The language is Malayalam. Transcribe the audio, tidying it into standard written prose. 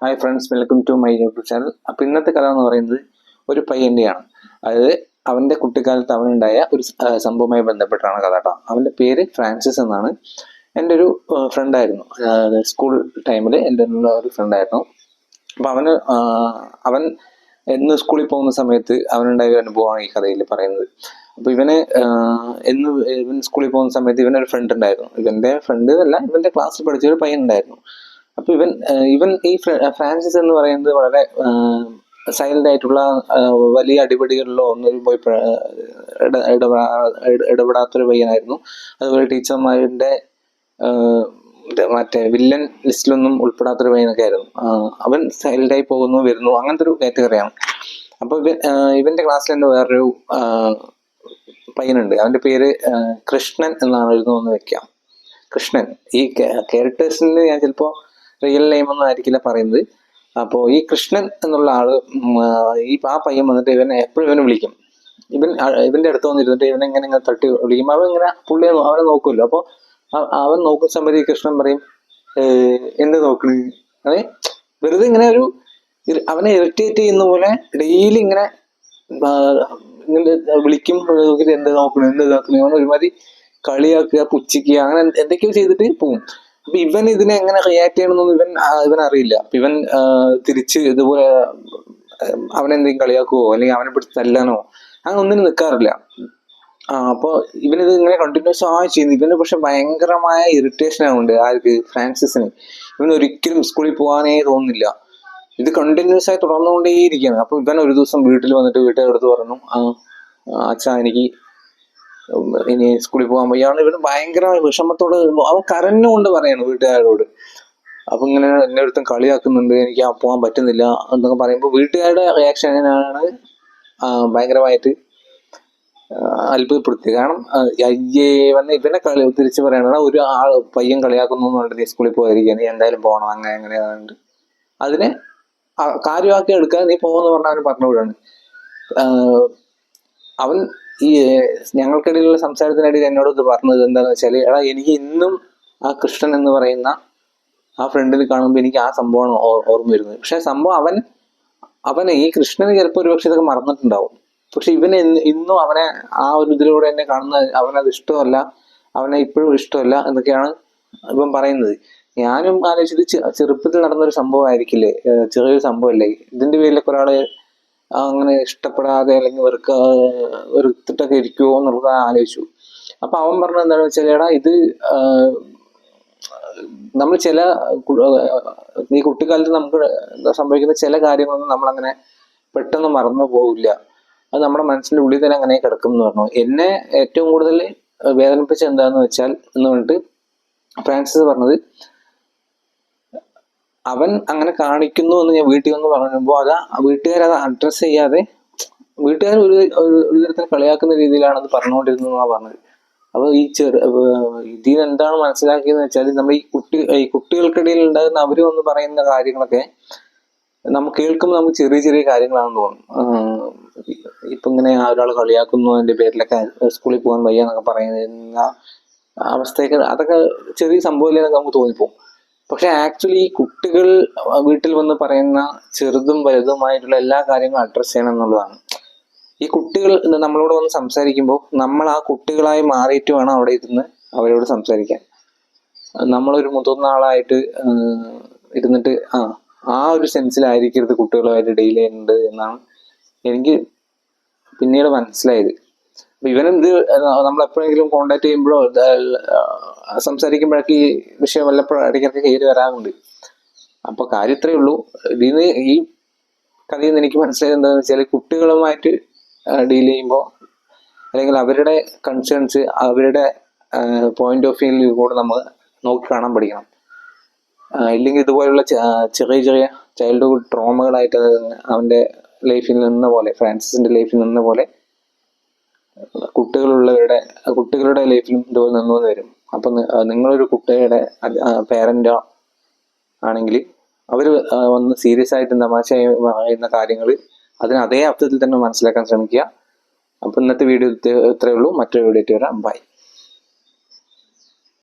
Hi friends, welcome to my YouTube channel. അപ്പോൾ ഇന്നത്തെ കഥ എന്ന് പറയുന്നത് ഒരു പയ്യൻ്റെയാണ്. അതായത് അവൻ്റെ കുട്ടിക്കാലത്ത് അവനുണ്ടായ ഒരു സംഭവവുമായി ബന്ധപ്പെട്ടാണ് കഥ കേട്ടോ. അവൻ്റെ പേര് ഫ്രാൻസിസ് എന്നാണ്. എൻ്റെ ഒരു ഫ്രണ്ടായിരുന്നു. സ്കൂൾ ടൈമിൽ എൻ്റെ ഒരു ഫ്രണ്ടായിരുന്നു. അപ്പോൾ അവൻ എന്ന് സ്കൂളിൽ പോകുന്ന സമയത്ത് അവനുണ്ടായ ഒരു അനുഭവമാണ് ഈ കഥയിൽ പറയുന്നത്. അപ്പോൾ ഇവൻ സ്കൂളിൽ പോകുന്ന സമയത്ത് ഇവനൊരു ഫ്രണ്ട് ഉണ്ടായിരുന്നു. ഇവൻ്റെ ഫ്രണ്ട് അല്ല, ഇവൻ്റെ ക്ലാസ്സിൽ പഠിച്ച ഒരു പയ്യൻ ഉണ്ടായിരുന്നു. അപ്പൊ ഇവൻ ഈ ഫ്രാൻസിസ് എന്ന് പറയുന്നത് വളരെ സൈലന്റ് ആയിട്ടുള്ള, വലിയ അടിപിടികളിലോ ഒന്നും പോയി ഇടപെടാത്തൊരു പയ്യനായിരുന്നു. അതുപോലെ ടീച്ചർമാരുടെ മറ്റേ വില്ലൻ ലിസ്റ്റിലൊന്നും ഉൾപ്പെടാത്തൊരു പയ്യനൊക്കെ ആയിരുന്നു. അവൻ സൈലന്റായി പോകുന്നു, വരുന്നു, അങ്ങനത്തെ ഒരു കാറ്റഗറിയാണ്. അപ്പൊ ഇവന്റെ ക്ലാസ്സിൽ തന്നെ വേറൊരു പയ്യനുണ്ട്. അവന്റെ പേര് കൃഷ്ണൻ എന്നായിരുന്നു എന്ന് വെക്കാം. കൃഷ്ണൻ. ഈ ക്യാരക്ടേഴ്സിന് ഞാൻ ചിലപ്പോ റിയൽ നെയിം ഒന്നും ആയിരിക്കില്ല പറയുന്നത്. അപ്പോൾ ഈ കൃഷ്ണൻ എന്നുള്ള ആള് ആ പയ്യൻ വന്നിട്ട് ഇവനെ എപ്പോഴും ഇവനെ വിളിക്കും. ഇവന്റെ അടുത്ത് വന്നിരുന്നിട്ട് ഇവനെ ഇങ്ങനെ തട്ടി വിളിക്കും. അവൻ ഇങ്ങനെ അവനെ നോക്കുമല്ലോ. അപ്പോൾ അവൻ നോക്കുന്ന സമയത്ത് ഈ കൃഷ്ണൻ പറയും, എന്ത് നോക്കണ്? അതെ, വെറുതെ ഇങ്ങനെ അവനെ ഇറിറ്റേറ്റ് ചെയ്യുന്ന പോലെ ഡെയിലി ഇങ്ങനെ വിളിക്കും. എന്ത് നോക്കണു അവൻ ഒരുമാതിരി കളിയാക്കുക, പുച്ഛിക്കുക, അങ്ങനെ എന്തൊക്കെയോ ചെയ്തിട്ട് പോവും. അപ്പൊ ഇവൻ ഇതിനെ എങ്ങനെ റിയാക്ട് ചെയ്യണമെന്നൊന്നും ഇവൻ അറിയില്ല. അപ്പൊ ഇവൻ തിരിച്ച് ഇതുപോലെ അവനെന്തെങ്കിലും കളിയാക്കുവോ അല്ലെങ്കിൽ അവനെ പിടിച്ച് തല്ലാനോ അങ്ങനെ ഒന്നിനും നിൽക്കാറില്ല. അപ്പൊ ഇവനിത് ഇങ്ങനെ കണ്ടിന്യൂസ് ആയി ചെയ്യുന്നു. ഇവന് പക്ഷെ ഭയങ്കരമായ ഇറിറ്റേഷൻ ആവുന്നുണ്ട് ആർക്ക്? ഫ്രാൻസിസിന്. ഇവന് ഒരിക്കലും സ്കൂളിൽ പോകാനേ തോന്നുന്നില്ല. ഇത് കണ്ടിന്യൂസ് ആയി തുടർന്നുകൊണ്ടേയിരിക്കുകയാണ്. അപ്പൊ ഇവൻ ഒരു ദിവസം വീട്ടിൽ വന്നിട്ട് വീട്ടുകാരടുത്ത് പറഞ്ഞു, അച്ഛാ എനിക്ക് ഇനി സ്കൂളിൽ പോകാൻ വയ്യാണ്. ഇവന് ഭയങ്കരമായ വിഷമത്തോട് അവൻ കരഞ്ഞുകൊണ്ട് പറയാണ് വീട്ടുകാരോട്. അപ്പൊ ഇങ്ങനെ എന്നെ അടുത്തും കളിയാക്കുന്നുണ്ട്, എനിക്ക് പോകാൻ പറ്റുന്നില്ല എന്നൊക്കെ പറയുമ്പോൾ വീട്ടുകാരുടെ റിയാക്ഷൻ എങ്ങനെയാണ് ഭയങ്കരമായിട്ട് അത്ഭുതപ്പെടുത്തിയത്. കാരണം ഇവനെ തിരിച്ചു പറയണ ഒരു പയ്യൻ കളിയാക്കുന്നു എന്ന് പറഞ്ഞിട്ട് നീ സ്കൂളിൽ പോയിരിക്കുക, നീ എന്തായാലും പോകണം, അങ്ങനെ അതിനെ കാര്യമാക്കി എടുക്കാൻ നീ പോകുമെന്ന് പറഞ്ഞാൽ അവന് പറഞ്ഞു വിടാണ്. അവൻ ഈ ഞങ്ങൾക്കിടയിലുള്ള സംസാരത്തിനിടയിൽ എന്നോട് ഇത് പറഞ്ഞത് എന്താണെന്ന് വെച്ചാൽ, എടാ എനിക്ക് ഇന്നും ആ കൃഷ്ണൻ എന്ന് പറയുന്ന ആ ഫ്രണ്ടിന് കാണുമ്പോൾ എനിക്ക് ആ സംഭവമാണ് ഓർമ്മ വരുന്നത്. പക്ഷെ സംഭവം അവനെ ഈ കൃഷ്ണന് ചിലപ്പോൾ ഒരു പക്ഷെ ഇതൊക്കെ മറന്നിട്ടുണ്ടാവും. പക്ഷെ ഇവന് ഇന്നും അവനെ ആ ഒരു ഇതിലൂടെ എന്നെ കാണുന്ന അവനത് ഇഷ്ടമല്ല, അവനെ ഇപ്പോഴും ഇഷ്ടമല്ല എന്നൊക്കെയാണ് ഇവൻ പറയുന്നത്. ഞാനും ആലോചിച്ചത് ചെറുപ്പത്തിൽ നടന്നൊരു സംഭവം ആയിരിക്കില്ലേ, ചെറിയൊരു സംഭവമല്ലേ, ഇതിന്റെ പേരിലൊക്കെ ഒരാള് അങ്ങനെ ഇഷ്ടപ്പെടാതെ അല്ലെങ്കിൽ വെറുത്തിട്ടൊക്കെ ഇരിക്കുമോ എന്നുള്ളത് ആലോചിച്ചു. അപ്പൊ അവൻ പറഞ്ഞത് എന്താണെന്ന് വെച്ചാൽ, എടാ ഇത് നമ്മൾ ഈ കുട്ടിക്കാലത്ത് നമുക്ക് സംഭവിക്കുന്ന ചില കാര്യങ്ങളൊന്നും നമ്മളങ്ങനെ പെട്ടെന്ന് മറന്നു പോകില്ല. അത് നമ്മുടെ മനസ്സിന്റെ ഉള്ളിൽ തന്നെ അങ്ങനെ കിടക്കും എന്ന് പറഞ്ഞു. എന്നെ ഏറ്റവും കൂടുതൽ വേദനിപ്പിച്ച എന്താന്ന് വെച്ചാൽ എന്ന് പറഞ്ഞിട്ട് ഫ്രാൻസിസ് പറഞ്ഞത്, അവൻ അങ്ങനെ കാണിക്കുന്നു എന്ന് ഞാൻ വീട്ടിൽ വന്ന് പറയുമ്പോൾ വീട്ടുകാരത് അഡ്രസ് ചെയ്യാതെ വീട്ടുകാർ ഒരു തരത്തിൽ കളിയാക്കുന്ന രീതിയിലാണ് അത് പറഞ്ഞുകൊണ്ടിരുന്നതെന്നാണ് പറഞ്ഞത്. അപ്പൊ ഇതിൽ എന്താണ് മനസ്സിലാക്കിയെന്ന് വെച്ചാൽ, നമ്മൾ ഈ കുട്ടികൾക്കിടയിൽ ഉണ്ടാകുന്ന അവര് വന്ന് പറയുന്ന കാര്യങ്ങളൊക്കെ നമുക്ക് കേൾക്കുമ്പോൾ നമുക്ക് ചെറിയ ചെറിയ കാര്യങ്ങളാണെന്ന് തോന്നും. ഇപ്പൊ ഇങ്ങനെ ഒരാൾ കളിയാക്കുന്നു അതിന്റെ പേരിലൊക്കെ സ്കൂളിൽ പോകാൻ വയ്യ എന്നൊക്കെ പറയുന്ന അവസ്ഥയൊക്കെ, അതൊക്കെ ചെറിയ സംഭവമില്ലെന്ന് നമുക്ക് തോന്നിപ്പോകും. പക്ഷെ ആക്ച്വലി ഈ കുട്ടികൾ വീട്ടിൽ വന്ന് പറയുന്ന ചെറുതും വലുതുമായിട്ടുള്ള എല്ലാ കാര്യങ്ങളും അഡ്രസ് ചെയ്യണം എന്നുള്ളതാണ്. ഈ കുട്ടികൾ നമ്മളോട് വന്ന് സംസാരിക്കുമ്പോൾ നമ്മൾ ആ കുട്ടികളായി മാറിയിട്ട് വേണം അവിടെ ഇരുന്ന് അവരോട് സംസാരിക്കാൻ. നമ്മളൊരു മുതിർന്ന ആളായിട്ട് ഇരുന്നിട്ട് ആ ഒരു സെൻസിലായിരിക്കരുത് കുട്ടികളുമായിട്ട് ഡീൽ ചെയ്യുന്നുണ്ട് എന്നാണ് എനിക്ക് പിന്നീട് മനസ്സിലായത്. അപ്പൊ ഇവനെന്ത് നമ്മളെപ്പോഴെങ്കിലും കോണ്ടാക്ട് ചെയ്യുമ്പോഴോ സംസാരിക്കുമ്പോഴൊക്കെ ഈ വിഷയം വല്ലപ്പോഴും ഇടയ്ക്കൊക്കെ കയറി വരാറുണ്ട്. അപ്പൊ കാര്യം ഇത്രയേ ഉള്ളൂ. ഈ കഥയിൽ നിന്ന് എനിക്ക് മനസ്സിലായത് എന്താണെന്ന് വെച്ചാൽ, കുട്ടികളുമായിട്ട് ഡീൽ ചെയ്യുമ്പോൾ അല്ലെങ്കിൽ അവരുടെ കൺസേൺസ്, അവരുടെ പോയിന്റ് ഓഫ് വ്യൂവിൽ കൂടെ നമ്മൾ നോക്കി കാണാൻ പഠിക്കണം. ഇല്ലെങ്കിൽ ഇതുപോലുള്ള ചെറിയ ചെറിയ ചൈൽഡ്ഹുഡ് ട്രോമകളായിട്ട് അവന്റെ ലൈഫിൽ നിന്ന പോലെ, ഫ്രാൻസിസിന്റെ ലൈഫിൽ നിന്ന പോലെ കുട്ടികളുടെ ലൈഫിലും ഇതുപോലെ നിന്നു വരും. അപ്പൊ നിങ്ങളൊരു കുട്ടിയുടെ പേരന്റോ ആണെങ്കിൽ അവർ ഒന്ന് സീരിയസ് ആയിട്ട് തമാശയായി പറയുന്ന കാര്യങ്ങൾ അതിന് അതേ അർത്ഥത്തിൽ തന്നെ മനസ്സിലാക്കാൻ ശ്രമിക്കുക. അപ്പൊ ഇന്നത്തെ വീഡിയോ ഇത്രയേ ഉള്ളൂ. മറ്റൊരു വീഡിയോ ആയിട്ട് വരാം. ബൈ.